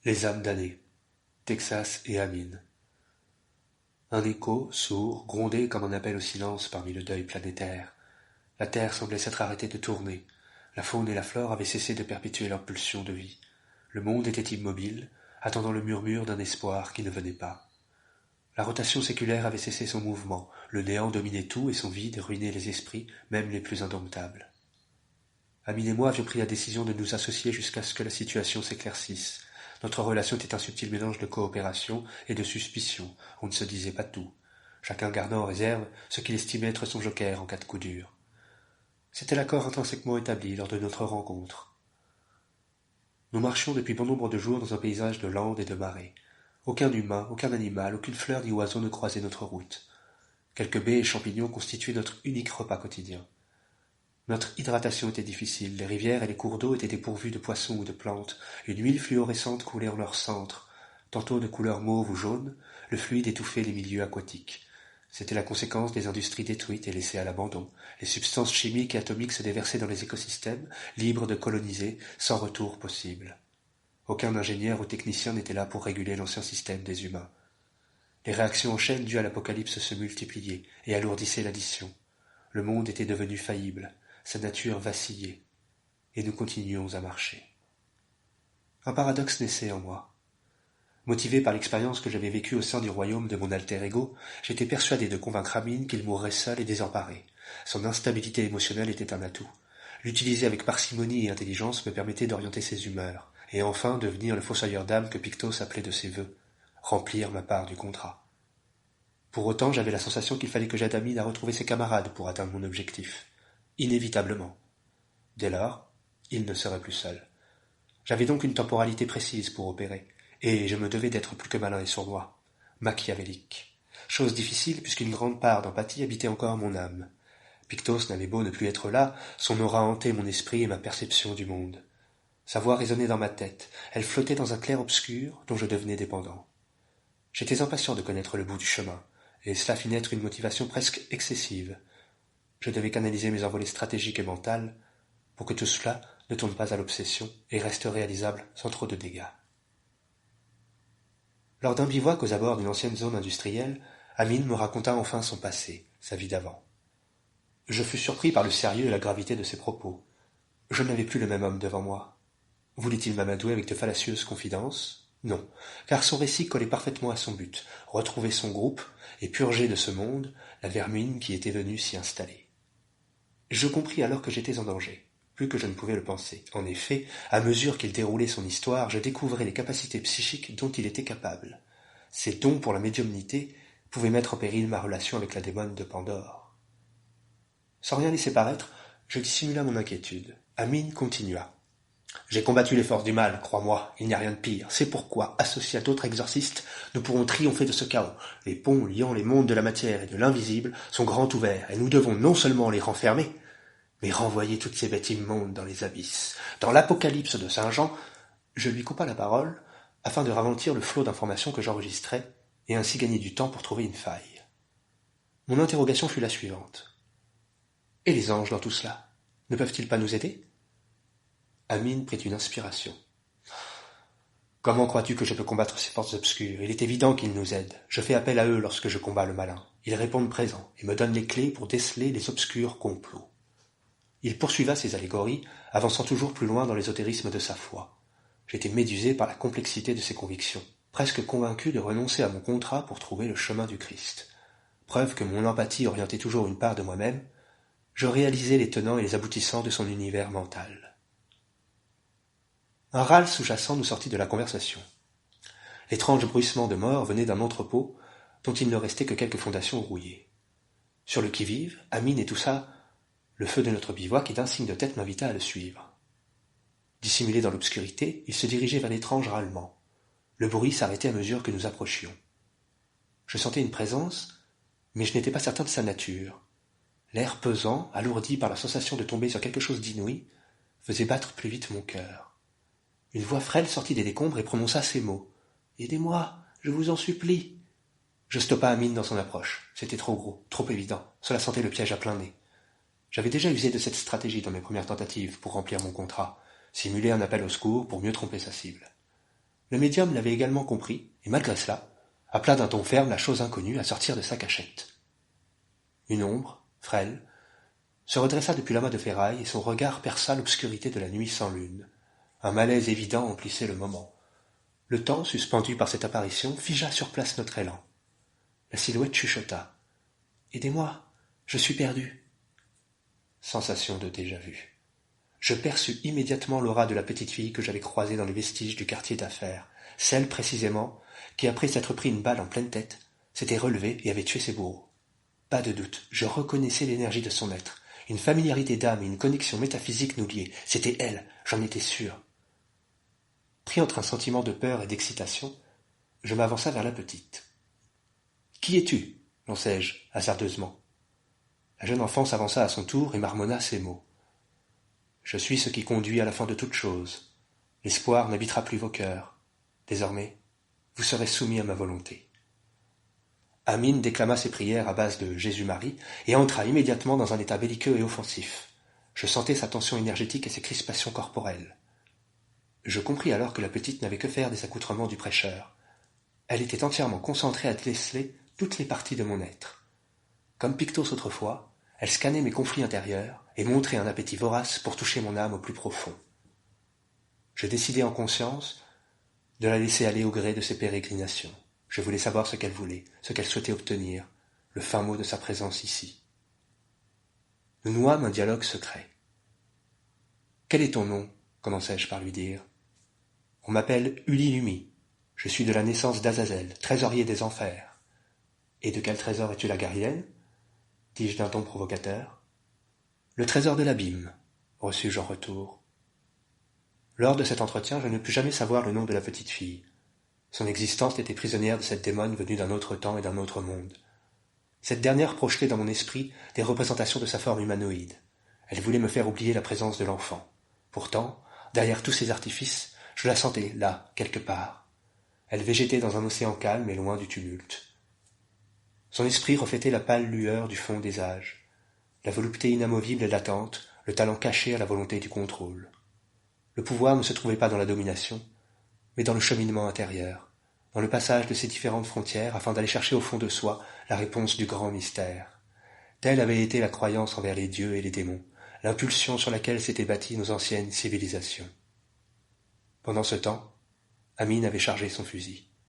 Les âmes damnées, Texas et Amine. Un écho, sourd, grondait comme un appel au silence parmi le deuil planétaire. La Terre semblait s'être arrêtée de tourner. La faune et la flore avaient cessé de perpétuer leur pulsion de vie. Le monde était immobile, attendant le murmure d'un espoir qui ne venait pas. La rotation séculaire avait cessé son mouvement, le néant dominait tout et son vide ruinait les esprits, même les plus indomptables. Amine et moi avions pris la décision de nous associer jusqu'à ce que la situation s'éclaircisse. Notre relation était un subtil mélange de coopération et de suspicion, on ne se disait pas tout, chacun gardant en réserve ce qu'il estimait être son joker en cas de coup dur. C'était l'accord intrinsèquement établi lors de notre rencontre. Nous marchions depuis bon nombre de jours dans un paysage de landes et de marais. Aucun humain, aucun animal, aucune fleur ni oiseau ne croisait notre route. Quelques baies et champignons constituaient notre unique repas quotidien. Notre hydratation était difficile, les rivières et les cours d'eau étaient dépourvus de poissons ou de plantes, une huile fluorescente coulait en leur centre, tantôt de couleur mauve ou jaune, le fluide étouffait les milieux aquatiques. C'était la conséquence des industries détruites et laissées à l'abandon. Les substances chimiques et atomiques se déversaient dans les écosystèmes, libres de coloniser, sans retour possible. Aucun ingénieur ou technicien n'était là pour réguler l'ancien système des humains. Les réactions en chaîne dues à l'apocalypse se multipliaient et alourdissaient l'addition. Le monde était devenu faillible. Sa nature vacillait, et nous continuions à marcher. Un paradoxe naissait en moi. Motivé par l'expérience que j'avais vécue au sein du royaume de mon alter ego, j'étais persuadé de convaincre Amine qu'il mourrait seul et désemparé. Son instabilité émotionnelle était un atout. L'utiliser avec parcimonie et intelligence me permettait d'orienter ses humeurs, et enfin devenir le fossoyeur d'âme que Pictos appelait de ses vœux, remplir ma part du contrat. Pour autant, j'avais la sensation qu'il fallait que j'aide Amine à retrouver ses camarades pour atteindre mon objectif. Inévitablement. Dès lors, il ne serait plus seul. J'avais donc une temporalité précise pour opérer, et je me devais d'être plus que malin et sournois, machiavélique. Chose difficile puisqu'une grande part d'empathie habitait encore mon âme. Pictos n'avait beau ne plus être là, son aura hantait mon esprit et ma perception du monde. Sa voix résonnait dans ma tête, elle flottait dans un clair-obscur dont je devenais dépendant. J'étais impatient de connaître le bout du chemin, et cela fit naître une motivation presque excessive. Je devais canaliser mes envolées stratégiques et mentales pour que tout cela ne tourne pas à l'obsession et reste réalisable sans trop de dégâts. Lors d'un bivouac aux abords d'une ancienne zone industrielle, Amine me raconta enfin son passé, sa vie d'avant. Je fus surpris par le sérieux et la gravité de ses propos. Je n'avais plus le même homme devant moi. Voulait-il m'amadouer avec de fallacieuses confidences? Non, car son récit collait parfaitement à son but, retrouver son groupe et purger de ce monde la vermine qui était venue s'y installer. Je compris alors que j'étais en danger, plus que je ne pouvais le penser. En effet, à mesure qu'il déroulait son histoire, je découvrais les capacités psychiques dont il était capable. Ses dons pour la médiumnité pouvaient mettre en péril ma relation avec la démone de Pandore. Sans rien laisser paraître, je dissimula mon inquiétude. Amine continua. J'ai combattu les forces du mal, crois-moi, il n'y a rien de pire. C'est pourquoi, associés à d'autres exorcistes, nous pourrons triompher de ce chaos. Les ponts liant les mondes de la matière et de l'invisible sont grands ouverts, et nous devons non seulement les renfermer, mais renvoyer toutes ces bêtes immondes dans les abysses. Dans l'Apocalypse de Saint Jean, je lui coupa la parole, afin de ralentir le flot d'informations que j'enregistrais, et ainsi gagner du temps pour trouver une faille. Mon interrogation fut la suivante. Et les anges dans tout cela? Ne peuvent-ils pas nous aider? Amine prit une inspiration. Comment crois-tu que je peux combattre ces forces obscures? Il est évident qu'ils nous aident. Je fais appel à eux lorsque je combats le malin. Ils répondent présents et me donnent les clés pour déceler les obscurs complots. Il poursuiva ses allégories, avançant toujours plus loin dans l'ésotérisme de sa foi. J'étais médusé par la complexité de ses convictions, presque convaincu de renoncer à mon contrat pour trouver le chemin du Christ. Preuve que mon empathie orientait toujours une part de moi-même, je réalisais les tenants et les aboutissants de son univers mental. Un râle sous-jacent nous sortit de la conversation. L'étrange bruissement de mort venait d'un entrepôt dont il ne restait que quelques fondations rouillées. Sur le qui-vive, Amine étoussa le feu de notre bivouac et d'un signe de tête m'invita à le suivre. Dissimulé dans l'obscurité, il se dirigeait vers l'étrange râlement. Le bruit s'arrêtait à mesure que nous approchions. Je sentais une présence, mais je n'étais pas certain de sa nature. L'air pesant, alourdi par la sensation de tomber sur quelque chose d'inouï, faisait battre plus vite mon cœur. Une voix frêle sortit des décombres et prononça ces mots. « Aidez-moi, je vous en supplie !» Je stoppa Amine dans son approche. C'était trop gros, trop évident. Cela sentait le piège à plein nez. J'avais déjà usé de cette stratégie dans mes premières tentatives pour remplir mon contrat, simuler un appel au secours pour mieux tromper sa cible. Le médium l'avait également compris, et malgré cela, appela d'un ton ferme la chose inconnue à sortir de sa cachette. Une ombre, frêle, se redressa depuis l'amas de ferraille et son regard perça l'obscurité de la nuit sans lune. Un malaise évident emplissait le moment. Le temps, suspendu par cette apparition, figea sur place notre élan. La silhouette chuchota. « Aidez-moi, je suis perdu. » Sensation de déjà-vu. Je perçus immédiatement l'aura de la petite fille que j'avais croisée dans les vestiges du quartier d'affaires, celle précisément qui, après s'être pris une balle en pleine tête, s'était relevée et avait tué ses bourreaux. Pas de doute, je reconnaissais l'énergie de son être. Une familiarité d'âme et une connexion métaphysique nous liaient. C'était elle, j'en étais sûr. Pris entre un sentiment de peur et d'excitation, je m'avança vers la petite. « Qui es-tu » lançai-je, hasardeusement. La jeune enfant s'avança à son tour et marmonna ces mots. « Je suis ce qui conduit à la fin de toute chose. L'espoir n'habitera plus vos cœurs. Désormais, vous serez soumis à ma volonté. » Amine déclama ses prières à base de Jésus-Marie et entra immédiatement dans un état belliqueux et offensif. Je sentais sa tension énergétique et ses crispations corporelles. Je compris alors que la petite n'avait que faire des accoutrements du prêcheur. Elle était entièrement concentrée à déceler toutes les parties de mon être. Comme Pictos autrefois, elle scannait mes conflits intérieurs et montrait un appétit vorace pour toucher mon âme au plus profond. Je décidai en conscience de la laisser aller au gré de ses pérégrinations. Je voulais savoir ce qu'elle voulait, ce qu'elle souhaitait obtenir, le fin mot de sa présence ici. Nous nouâmes un dialogue secret. « Quel est ton nom ?» commençai-je par lui dire. « On m'appelle Ulilumi. Je suis de la naissance d'Azazel, trésorier des enfers. »« Et de quel trésor es-tu la gardienne ?» dis-je d'un ton provocateur. « Le trésor de l'abîme, » reçus-je en retour. Lors de cet entretien, je ne pus jamais savoir le nom de la petite fille. Son existence était prisonnière de cette démone venue d'un autre temps et d'un autre monde. Cette dernière projetait dans mon esprit des représentations de sa forme humanoïde. Elle voulait me faire oublier la présence de l'enfant. Pourtant, derrière tous ces artifices, je la sentais là, quelque part. Elle végétait dans un océan calme et loin du tumulte. Son esprit reflétait la pâle lueur du fond des âges, la volupté inamovible et latente, le talent caché à la volonté du contrôle. Le pouvoir ne se trouvait pas dans la domination, mais dans le cheminement intérieur, dans le passage de ces différentes frontières afin d'aller chercher au fond de soi la réponse du grand mystère. Telle avait été la croyance envers les dieux et les démons, l'impulsion sur laquelle s'étaient bâties nos anciennes civilisations. Pendant ce temps, Amine avait chargé son fusil.